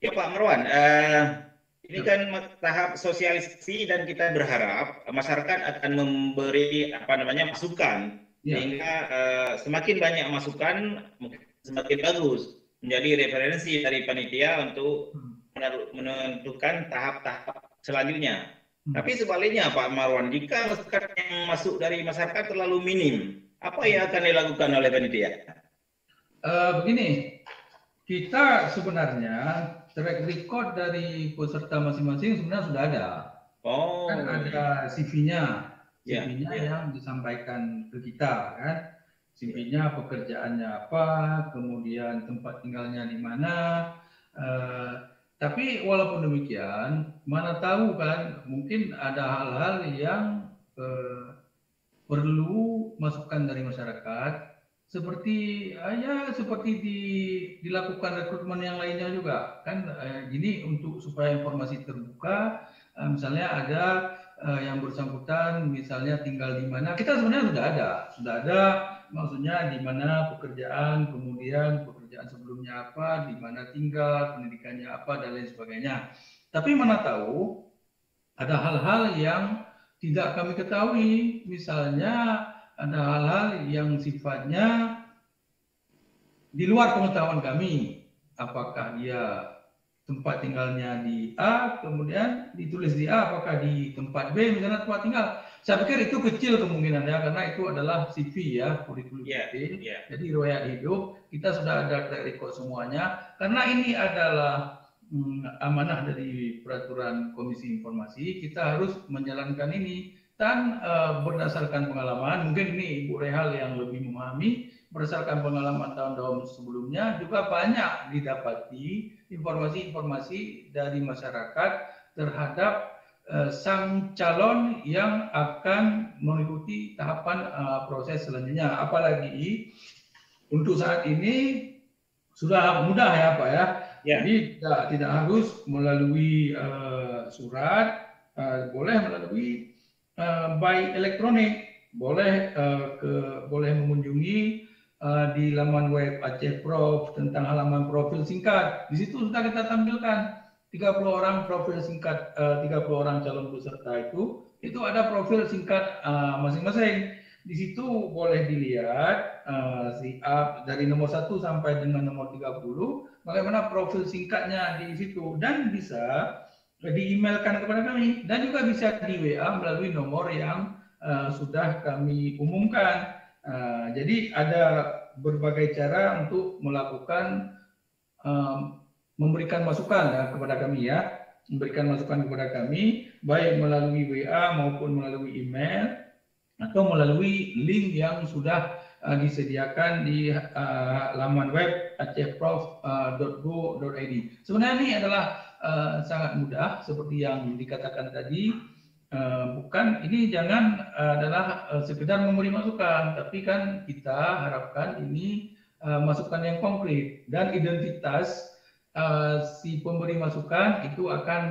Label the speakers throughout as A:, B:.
A: Ya Pak Marwan, ini kan tahap sosialisasi dan kita berharap masyarakat akan memberi apa namanya masukan
B: Ya.
A: sehingga semakin banyak masukan mungkin semakin bagus menjadi referensi dari panitia untuk
B: Hmm.
A: menentukan tahap-tahap selanjutnya.
B: Hmm.
A: Tapi sebaliknya Pak Marwan, jika masukan yang masuk dari masyarakat terlalu minim, apa yang akan dilakukan oleh panitia?
B: Begini, kita sebenarnya track record dari peserta masing-masing sebenarnya sudah ada. Kan
A: Oh,
B: ada
A: iya.
B: CV-nya,
A: Ya,
B: CV-nya
A: ya,
B: yang disampaikan ke kita kan.
A: ya.
B: CV-nya pekerjaannya apa, kemudian tempat tinggalnya di mana. Eh, tapi walaupun demikian, mana tahu kan mungkin ada hal-hal yang eh, perlu masukan dari masyarakat seperti ya seperti dilakukan rekrutmen yang lainnya juga kan ini untuk supaya informasi terbuka misalnya ada yang bersangkutan misalnya tinggal di mana kita sebenarnya sudah ada maksudnya di mana pekerjaan kemudian pekerjaan sebelumnya apa di mana tinggal pendidikannya apa dan lain sebagainya tapi mana tahu ada hal-hal yang tidak kami ketahui, misalnya ada hal-hal yang sifatnya di luar pengetahuan kami. Apakah dia tempat tinggalnya di A, kemudian ditulis di A, apakah di tempat B, misalnya tempat tinggal. Saya pikir itu kecil kemungkinannya karena itu adalah CV ya, kurikulum
A: Ya,
B: vitae.
A: ya.
B: Jadi riwayat hidup, kita sudah ada track record semuanya. Karena ini adalah amanah dari peraturan Komisi Informasi, kita harus menjalankan ini dan berdasarkan pengalaman, mungkin ini Ibu Rehal yang lebih memahami, berdasarkan pengalaman tahun-tahun sebelumnya juga banyak didapati informasi-informasi dari masyarakat terhadap sang calon yang akan mengikuti tahapan proses selanjutnya. Apalagi untuk saat ini sudah mudah ya Pak ya. Jadi
A: Ya,
B: tidak harus melalui surat, boleh melalui by elektronik, boleh mengunjungi di laman web Aceh Prof tentang halaman profil singkat. Di situ sudah kita tampilkan 30 orang profil singkat 30 orang calon peserta itu ada profil singkat masing-masing. Di situ boleh dilihat dari nomor 1 sampai dengan nomor 30 bagaimana profil singkatnya di situ dan bisa di-emailkan kepada kami dan juga bisa di WA melalui nomor yang sudah kami umumkan. Jadi ada berbagai cara untuk melakukan memberikan masukan ya, kepada kami ya, memberikan masukan kepada kami baik melalui WA maupun melalui email atau melalui link yang sudah disediakan di laman web acehprof.go.id. Sebenarnya ini adalah sangat mudah seperti yang dikatakan tadi. Bukan ini jangan adalah sekedar memberi masukan, tapi kan kita harapkan ini masukan yang konkret dan identitas si pemberi masukan itu akan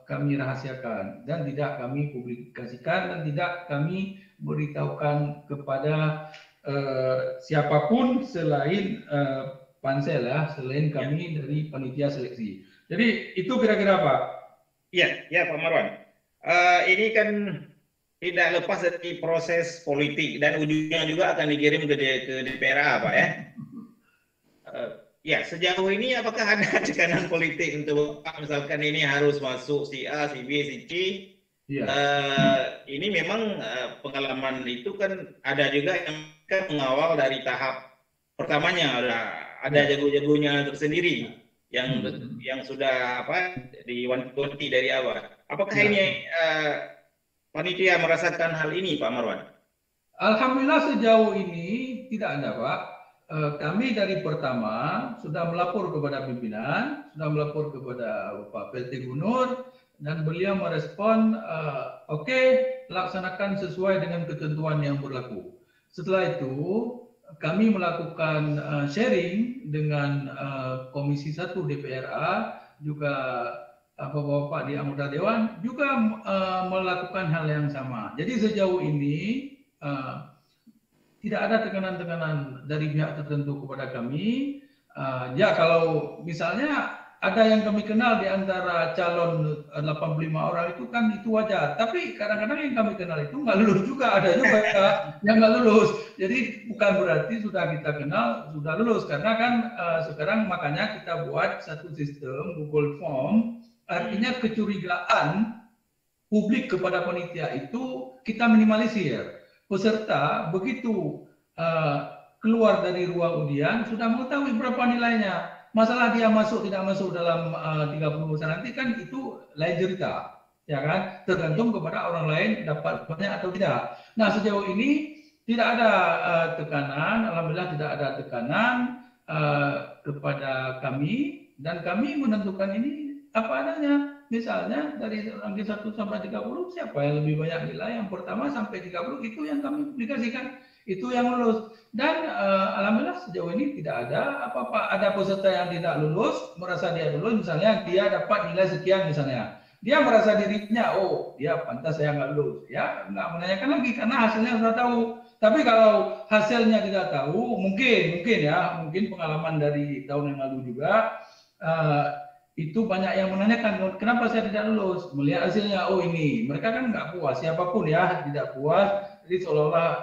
B: kami rahasiakan dan tidak kami publikasikan dan tidak kami beritahukan kepada siapapun selain pansel ya, selain
A: ya.
B: kami dari panitia seleksi. Jadi itu kira-kira Pak.
A: Iya, ya Pak Marwan. Ini kan tidak lepas dari proses politik dan ujungnya juga akan dikirim ke DPRA, Pak ya. Eh, ya, sejauh ini apakah ada tekanan politik untuk Bapak, misalkan ini harus masuk si A, si B, si C?
B: Iya.
A: Ini memang pengalaman itu kan ada juga yang kan mengawal dari tahap pertamanya, ada
B: Ya.
A: jago-jagonya tersendiri yang
B: Betul.
A: yang sudah apa diwanti-wanti dari awal. Apakah
B: Ya.
A: ini panitia merasakan hal ini, Pak Marwan?
B: Alhamdulillah sejauh ini tidak ada Pak. Kami dari pertama sudah melapor kepada pimpinan, sudah melapor kepada Bapak PLT Gubernur, dan beliau merespon, oke, laksanakan sesuai dengan ketentuan yang berlaku. Setelah itu, kami melakukan sharing dengan Komisi 1 DPRA, juga Bapak-Bapak di anggota Dewan, juga melakukan hal yang sama. Jadi sejauh ini tidak ada tekanan-tekanan dari pihak tertentu kepada kami. Ya kalau misalnya ada yang kami kenal di antara calon 85 orang itu kan itu wajar. Tapi kadang-kadang yang kami kenal itu nggak lulus juga, ada juga yang nggak lulus. Jadi bukan berarti sudah kita kenal sudah lulus, karena kan sekarang makanya kita buat satu sistem Google Form, artinya kecurigaan publik kepada panitia itu kita minimalisir. Peserta begitu keluar dari ruang undian sudah mengetahui berapa nilainya. Masalah dia masuk tidak masuk dalam 30 besar nanti kan itu lain cerita, ya kan? Tergantung kepada orang lain dapat banyak atau tidak. Nah, sejauh ini tidak ada tekanan, alhamdulillah tidak ada tekanan kepada kami, dan kami menentukan ini apa adanya. Misalnya dari ranking 1 sampai 30 siapa yang lebih banyak nilai yang pertama sampai 30 itu yang kami publikasikan, itu yang lulus. Dan alhamdulillah sejauh ini tidak ada apa-apa. Ada peserta yang tidak lulus, merasa dia lulus, misalnya dia dapat nilai sekian misalnya. Dia merasa dirinya, oh dia pantas saya nggak lulus. Ya nggak menanyakan lagi karena hasilnya sudah tahu. Tapi kalau hasilnya tidak tahu, mungkin pengalaman dari tahun yang lalu juga, itu banyak yang menanyakan kenapa saya tidak lulus. Melihat hasilnya, oh ini mereka kan nggak puas, siapapun ya tidak puas. Jadi seolah-olah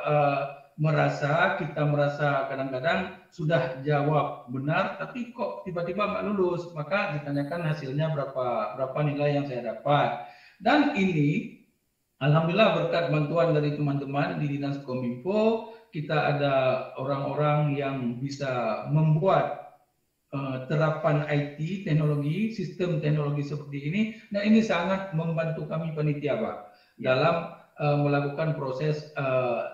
B: kita merasa kadang-kadang sudah jawab benar tapi kok tiba-tiba nggak lulus, maka ditanyakan hasilnya berapa nilai yang saya dapat. Dan ini alhamdulillah berkat bantuan dari teman-teman di Dinas Kominfo, kita ada orang-orang yang bisa membuat terapan IT, teknologi, sistem teknologi seperti ini. Nah, ini sangat membantu kami panitia, Pak, dalam melakukan proses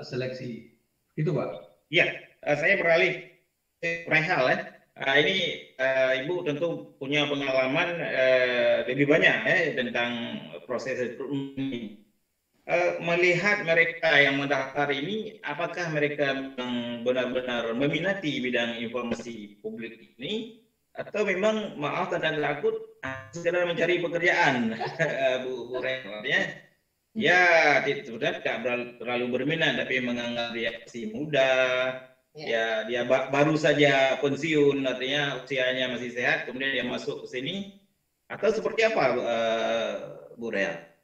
B: seleksi. Itu, Pak.
A: Ya, saya beralih perihal ya. Ini Ibu tentu punya pengalaman lebih banyak ya tentang proses rekrutmen ini. Melihat mereka yang mendaftar ini, apakah mereka benar-benar meminati bidang informasi publik ini, atau memang maaf tanda takut sekedar mencari pekerjaan, Bu Ren, ya? Ya, sebenarnya tidak terlalu berminat, tapi menganggap dia masih muda, ya dia baru saja pensiun, artinya usianya masih sehat, kemudian dia masuk ke sini, atau seperti apa, Bu Rea?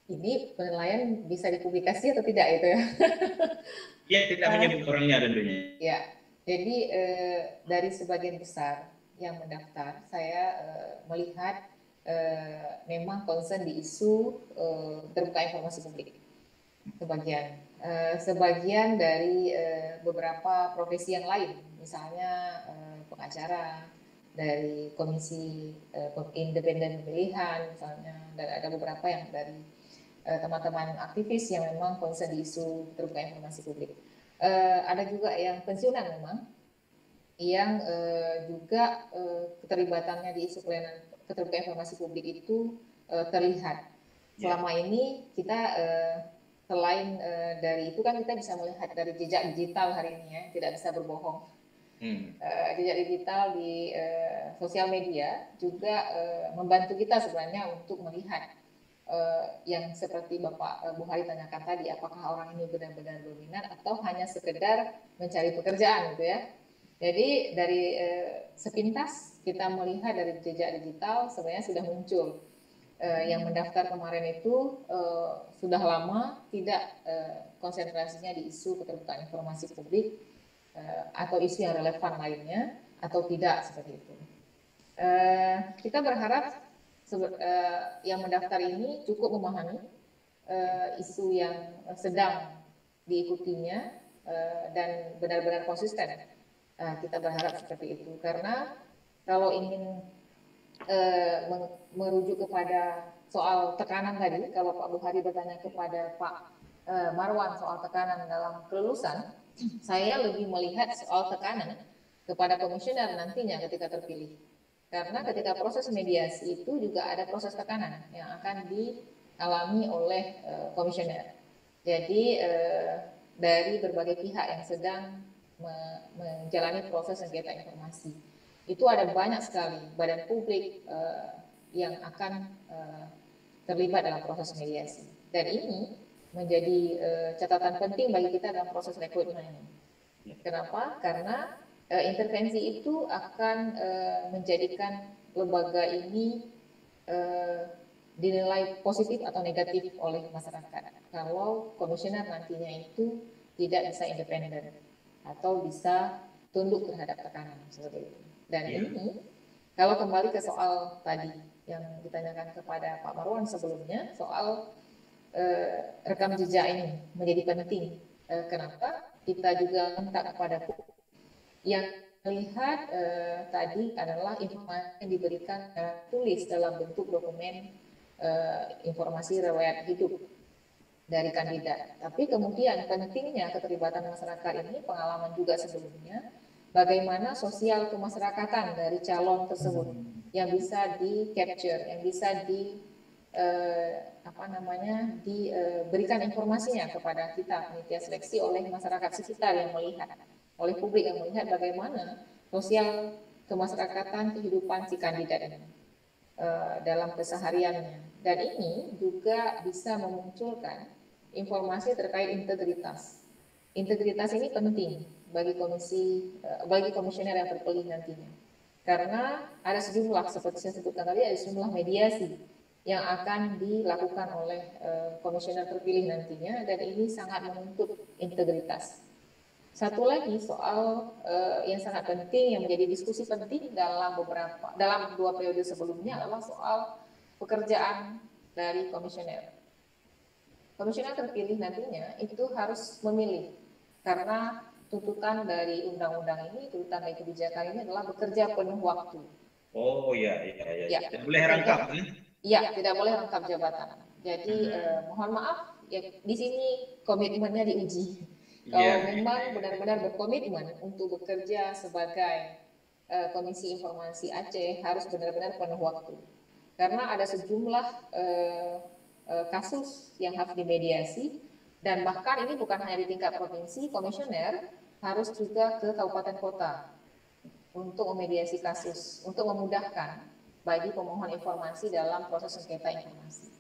C: Ini penilaian bisa dipublikasi atau tidak itu ya?
A: Ya, tidak menyebut orangnya tentunya.
C: Ya, jadi dari sebagian besar yang mendaftar, saya melihat memang concern di isu terbuka informasi publik. Sebagian dari beberapa profesi yang lain, misalnya pengacara, dari komisi independen pemilihan misalnya, dan ada beberapa yang dari teman-teman aktivis yang memang concern di isu terbuka informasi publik. Ada juga yang pensiunan memang, yang juga keterlibatannya di isu pelayanan keterbukaan informasi publik itu terlihat. Selama ini kita selain dari itu kan kita bisa melihat dari jejak digital hari ini ya, tidak bisa berbohong. Jejak digital di sosial media juga membantu kita sebenarnya untuk melihat yang seperti Bapak Bu Hari tanyakan tadi, apakah orang ini benar-benar berminat atau hanya sekedar mencari pekerjaan gitu ya. Jadi dari sepintas kita melihat dari jejak digital sebenarnya sudah muncul yang mendaftar kemarin itu sudah lama tidak konsentrasinya di isu keterbukaan informasi publik atau isu yang relevan lainnya atau tidak seperti itu. Kita berharap yang mendaftar ini cukup memahami isu yang sedang diikutinya dan benar-benar konsisten. Kita berharap seperti itu, karena kalau ingin merujuk kepada soal tekanan tadi, kalau Pak Bu Hari bertanya kepada Pak Marwan soal tekanan dalam kelulusan, saya lebih melihat soal tekanan kepada komisioner nantinya ketika terpilih. Karena ketika proses mediasi itu juga ada proses tekanan yang akan dialami oleh komisioner. Jadi dari berbagai pihak yang sedang menjalani proses sengketa informasi, itu ada banyak sekali badan publik yang akan terlibat dalam proses mediasi. Dan ini menjadi catatan penting bagi kita dalam proses rekrutmen ini. Kenapa? Karena intervensi itu akan menjadikan lembaga ini dinilai positif atau negatif oleh masyarakat kalau komisioner nantinya itu tidak bisa independen atau bisa tunduk terhadap tekanan seperti itu. Dan ini kalau kembali ke soal tadi yang ditanyakan kepada Pak Marwan sebelumnya soal rekam jejak ini menjadi penting. Kenapa? Kita juga minta kepada yang melihat tadi adalah informasi yang diberikan tulis dalam bentuk dokumen informasi riwayat hidup dari kandidat. Tapi kemudian pentingnya keterlibatan masyarakat ini, pengalaman juga sebelumnya, bagaimana sosial kemasyarakatan dari calon tersebut yang bisa di capture, yang bisa diberikan informasinya kepada kita panitia seleksi oleh masyarakat sekitar yang melihat, oleh publik yang melihat bagaimana sosial kemasyarakatan kehidupan si kandidat ini dalam kesehariannya. Dan ini juga bisa memunculkan informasi terkait integritas. Integritas ini penting bagi komisioner yang terpilih nantinya. Karena ada sejumlah, seperti saya sebutkan tadi, ada sejumlah mediasi yang akan dilakukan oleh komisioner terpilih nantinya, dan ini sangat menuntut integritas. Satu lagi soal yang sangat penting, yang menjadi diskusi penting dalam 2 periode sebelumnya adalah soal pekerjaan dari komisioner. Komisioner terpilih nantinya itu harus memilih, karena tuntutan dari undang-undang ini, tuntutan dari kebijakan ini adalah bekerja penuh waktu.
A: Oh iya. Tidak boleh rangkap.
C: Iya, tidak boleh rangkap jabatan. Jadi mohon maaf, ya di sini komitmennya diuji. Kalau memang benar-benar berkomitmen untuk bekerja sebagai Komisi Informasi Aceh, harus benar-benar penuh waktu. Karena ada sejumlah kasus yang harus dimediasi, dan bahkan ini bukan hanya di tingkat provinsi, komisioner harus juga ke kabupaten kota untuk memediasi kasus, untuk memudahkan bagi pemohon informasi dalam proses sengketa informasi.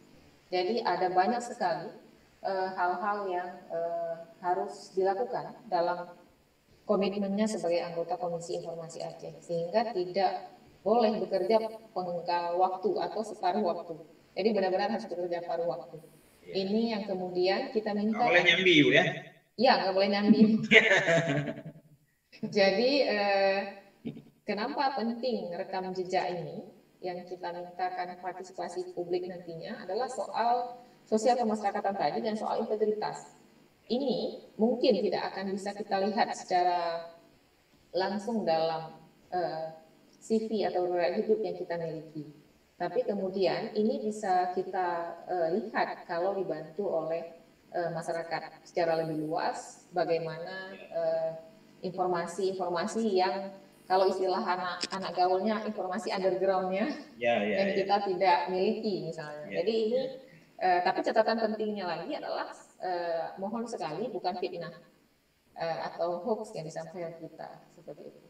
C: Jadi ada banyak sekali hal-hal yang harus dilakukan dalam komitmennya sebagai anggota Komisi Informasi Aceh, sehingga tidak boleh bekerja penggal waktu atau separuh waktu. Jadi benar-benar harus bekerja paruh waktu. Ini yang kemudian kita minta.
A: Nggak boleh nyambi ya?
C: Iya, nggak boleh nyambi. Jadi kenapa penting rekam jejak ini? Yang kita mintakan partisipasi publik nantinya adalah soal sosial kemasyarakatan tadi dan soal integritas. Ini mungkin tidak akan bisa kita lihat secara langsung dalam CV atau riwayat hidup yang kita miliki. Tapi kemudian ini bisa kita lihat kalau dibantu oleh masyarakat secara lebih luas, bagaimana informasi-informasi yang kalau istilah anak gaulnya informasi undergroundnya yang kita tidak miliki misalnya. Jadi ini, tapi catatan pentingnya lagi adalah mohon sekali bukan fitnah atau hoax yang disampaikan kita seperti itu.